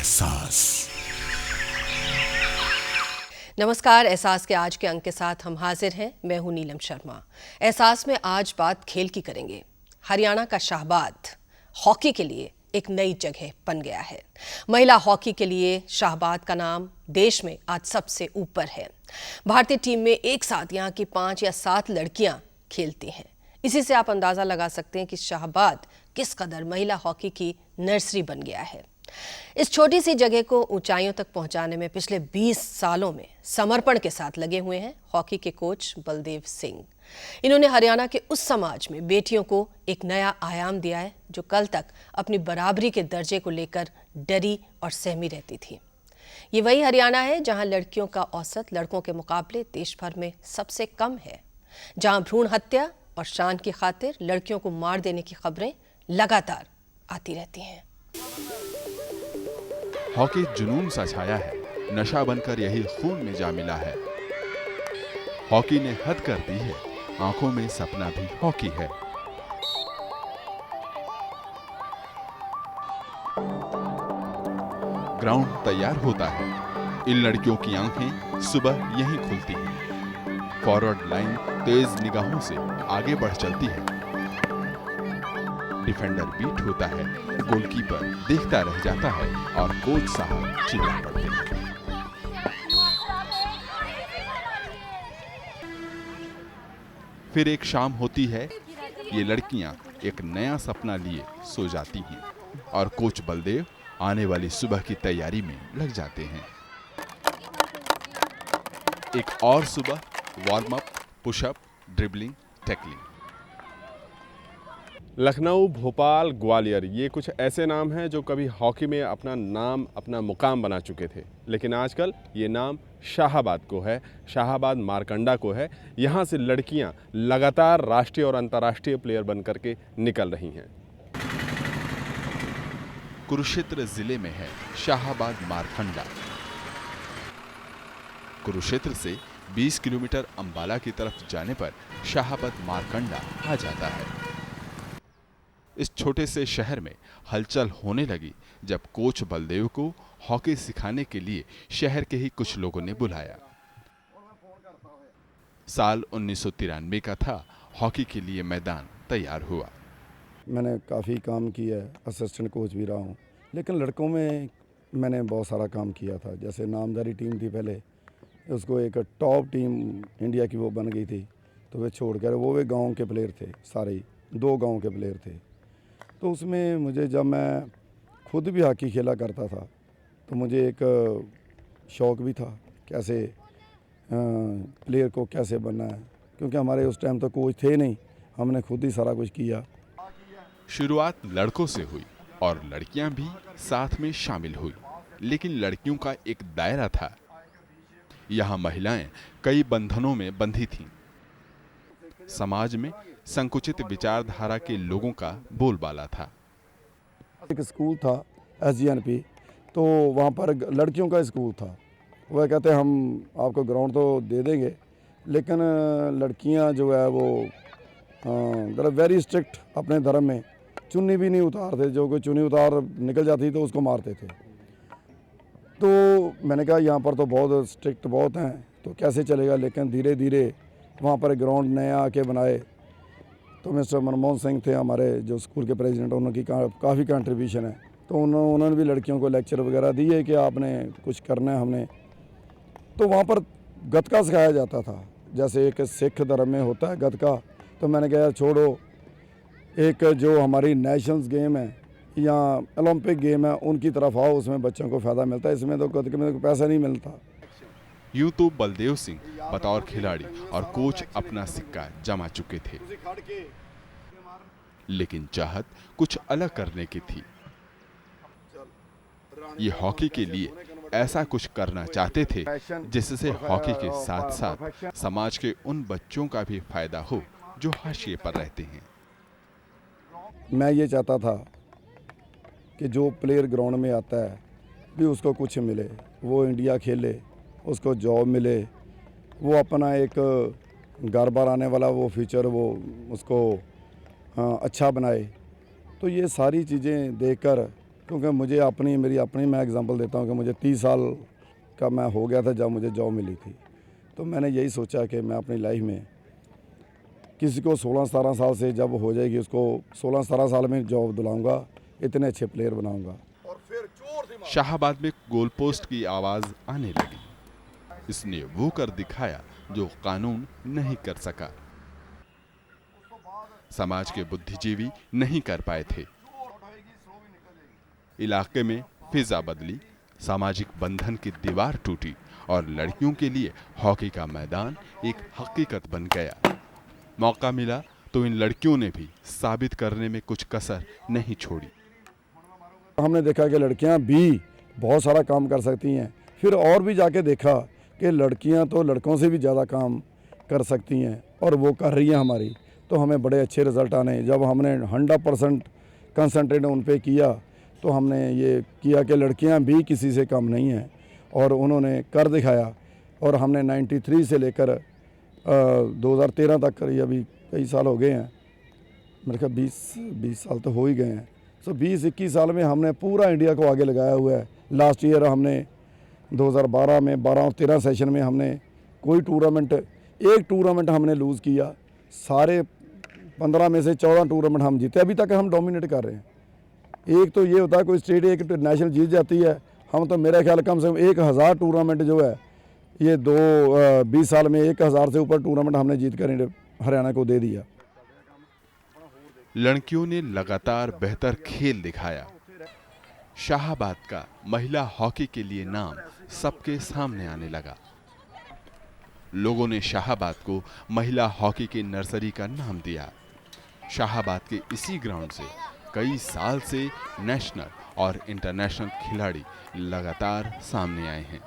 एहसास। नमस्कार, एहसास के आज के अंक के साथ हम हाजिर हैं। मैं हूं नीलम शर्मा। एहसास में आज बात खेल की करेंगे। हरियाणा का शाहबाद हॉकी के लिए एक नई जगह बन गया है। महिला हॉकी के लिए शाहबाद का नाम देश में आज सबसे ऊपर है। भारतीय टीम में एक साथ यहाँ की 5 या 7 लड़कियां खेलती हैं। इसी से आप अंदाजा लगा सकते हैं कि शाहबाद किस कदर महिला हॉकी की नर्सरी बन गया है। इस छोटी सी जगह को ऊंचाइयों तक पहुंचाने में पिछले 20 सालों में समर्पण के साथ लगे हुए हैं हॉकी के कोच बलदेव सिंह। इन्होंने हरियाणा के उस समाज में बेटियों को एक नया आयाम दिया है जो कल तक अपनी बराबरी के दर्जे को लेकर डरी और सहमी रहती थी। ये वही हरियाणा है जहां लड़कियों का औसत लड़कों के मुकाबले देश भर में सबसे कम है, जहां भ्रूण हत्या और शान की खातिर लड़कियों को मार देने की खबरें लगातार आती रहती हैं। हॉकी जुनून सा छाया है, नशा बनकर यही खून में जा मिला है। हॉकी ने हद कर दी है, आंखों में सपना भी हॉकी है। ग्राउंड तैयार होता है, इन लड़कियों की आंखें सुबह यहीं खुलती हैं। फॉरवर्ड लाइन तेज निगाहों से आगे बढ़ चलती है। डिफेंडर बीट होता है, गोलकीपर देखता रह जाता है और कोच साहब चिल्ला पड़ते हैं। फिर एक शाम होती है, ये लड़कियां एक नया सपना लिए सो जाती हैं और कोच बलदेव आने वाली सुबह की तैयारी में लग जाते हैं। एक और सुबह, warm up, pushup, dribbling, tackling. Lucknow, Bhopal, Gwalior, ये कुछ ऐसे नाम हैं जो कभी हॉकी में अपना नाम, अपना मुकाम बना चुके थे, लेकिन आजकल ये नाम शाहबाद को है, शाहबाद मारकंडा को है। यहाँ से लड़कियाँ लगातार राष्ट्रीय और अंतर्राष्ट्रीय प्लेयर बन करके निकल रही हैं। कुरुक्षेत्र जिले में है शाहबाद मारकंडा। कुरुक्षेत्र से 20 किलोमीटर अंबाला की तरफ जाने पर शाहबाद मारकंडा आ जाता है। इस छोटे से शहर में हलचल होने लगी जब कोच बलदेव को हॉकी सिखाने के लिए शहर के ही कुछ लोगों ने बुलाया। साल 1993 का था, हॉकी के लिए मैदान तैयार हुआ। मैंने काफ़ी काम किया है, असिस्टेंट कोच भी रहा हूँ, लेकिन लड़कों में मैंने बहुत सारा काम किया था। जैसे नामदारी टीम थी पहले, उसको एक टॉप टीम इंडिया की वो बन गई थी, तो वे छोड़कर वो वे गांव के प्लेयर थे, सारे 2 गांव के प्लेयर थे। तो उसमें मुझे, जब मैं खुद भी हॉकी खेला करता था, तो मुझे एक शौक़ भी था कैसे प्लेयर को कैसे बनना है, क्योंकि हमारे उस टाइम तो कोच थे नहीं, हमने खुद ही सारा कुछ किया। शुरुआत लड़कों से हुई और लड़कियां भी साथ में शामिल हुई, लेकिन लड़कियों का एक दायरा था। यहाँ महिलाएं कई बंधनों में बंधी थीं। समाज में संकुचित विचारधारा के लोगों का बोलबाला था। एक स्कूल था SGNP, तो वहाँ पर लड़कियों का स्कूल था। वह कहते हम आपको ग्राउंड तो दे देंगे, लेकिन लड़कियाँ जो है वो वेरी स्ट्रिक्ट अपने धर्म में, चुन्नी भी नहीं उतारते, जो कोई चुन्नी उतार निकल जाती तो उसको मारते थे। तो मैंने कहा यहाँ पर तो बहुत स्ट्रिक्ट बहुत हैं, तो कैसे चलेगा। लेकिन धीरे धीरे वहाँ पर ग्राउंड नया आके बनाए, तो मिस्टर मनमोहन सिंह थे हमारे जो स्कूल के प्रेसिडेंट, उनकी काफ़ी कंट्रीब्यूशन है। तो उन्होंने भी लड़कियों को लेक्चर वगैरह दिए कि आपने कुछ करना है हमने। तो वहाँ पर गतका सिखाया जाता था, जैसे एक सिख धर्म में होता है गतका। तो मैंने कहा छोड़ो, एक जो हमारी नेशनल्स गेम है या ओलंपिक गेम है, उनकी तरफ आओ, उसमें बच्चों को फ़ायदा मिलता है, इसमें तो गतके में तो पैसा नहीं मिलता। यूं तो बलदेव सिंह बतौर खिलाड़ी और कोच अपना सिक्का जमा चुके थे, लेकिन चाहत कुछ अलग करने की थी। ये हॉकी के लिए ऐसा कुछ करना चाहते थे जिससे हॉकी के साथ साथ समाज के उन बच्चों का भी फायदा हो जो हाशिए पर रहते हैं। मैं ये चाहता था कि जो प्लेयर ग्राउंड में आता है भी उसको कुछ मिले, वो इंडिया खेले, उसको जॉब मिले, वो अपना एक घर बार आने वाला वो फ्यूचर वो उसको अच्छा बनाए। तो ये सारी चीज़ें देखकर क्योंकि मुझे मेरी अपनी मैं एग्जांपल देता हूँ कि मुझे 30 साल का मैं हो गया था जब मुझे जॉब मिली थी। तो मैंने यही सोचा कि मैं अपनी लाइफ में किसी को 16-17 साल से जब हो जाएगी उसको 16-17 साल में जॉब दिलाऊंगा, इतने अच्छे प्लेयर बनाऊंगा। शाहाबाद में गोल पोस्ट की आवाज आने लगी। इसने वो कर दिखाया जो कानून नहीं कर सका, समाज के बुद्धिजीवी नहीं कर पाए थे। इलाके में फिजा बदली, सामाजिक बंधन की दीवार टूटी और लड़कियों के लिए हॉकी का मैदान एक हकीकत बन गया। मौका मिला तो इन लड़कियों ने भी साबित करने में कुछ कसर नहीं छोड़ी। हमने देखा कि लड़कियां भी बहुत सारा काम कर सकती हैं। फिर और भी जाके देखा कि लड़कियां तो लड़कों से भी ज़्यादा काम कर सकती हैं और वो कर रही हैं हमारी। तो हमें बड़े अच्छे रिज़ल्ट आने। जब हमने 100% कंसंट्रेट उन पे किया तो हमने ये किया कि लड़कियां भी किसी से कम नहीं हैं और उन्होंने कर दिखाया। और हमने 93 से लेकर 2013 तक करी, अभी कई साल हो गए हैं, मेरे ख्याल 20 साल तो हो ही गए हैं। सो 20-21 साल में हमने पूरा इंडिया को आगे लगाया हुआ है। लास्ट ईयर हमने 2012 में 12 और 13 सेशन में हमने एक टूर्नामेंट हमने लूज़ किया। सारे 15 में से 14 टूर्नामेंट हम जीते। अभी तक हम डोमिनेट कर रहे हैं। एक तो ये होता है कोई स्टेट एक नेशनल जीत जाती है, हम तो मेरा ख्याल कम से कम 1000 टूर्नामेंट जो है ये 20 साल में 1000 से ऊपर टूर्नामेंट हमने जीत कर हरियाणा को दे दिया। लड़कियों ने लगातार बेहतर खेल दिखाया। शाहाबाद का महिला हॉकी के लिए नाम सबके सामने आने लगा। लोगों ने शाहाबाद को महिला हॉकी की नर्सरी का नाम दिया। शाहाबाद के इसी ग्राउंड से कई साल से नेशनल और इंटरनेशनल खिलाड़ी लगातार सामने आए हैं।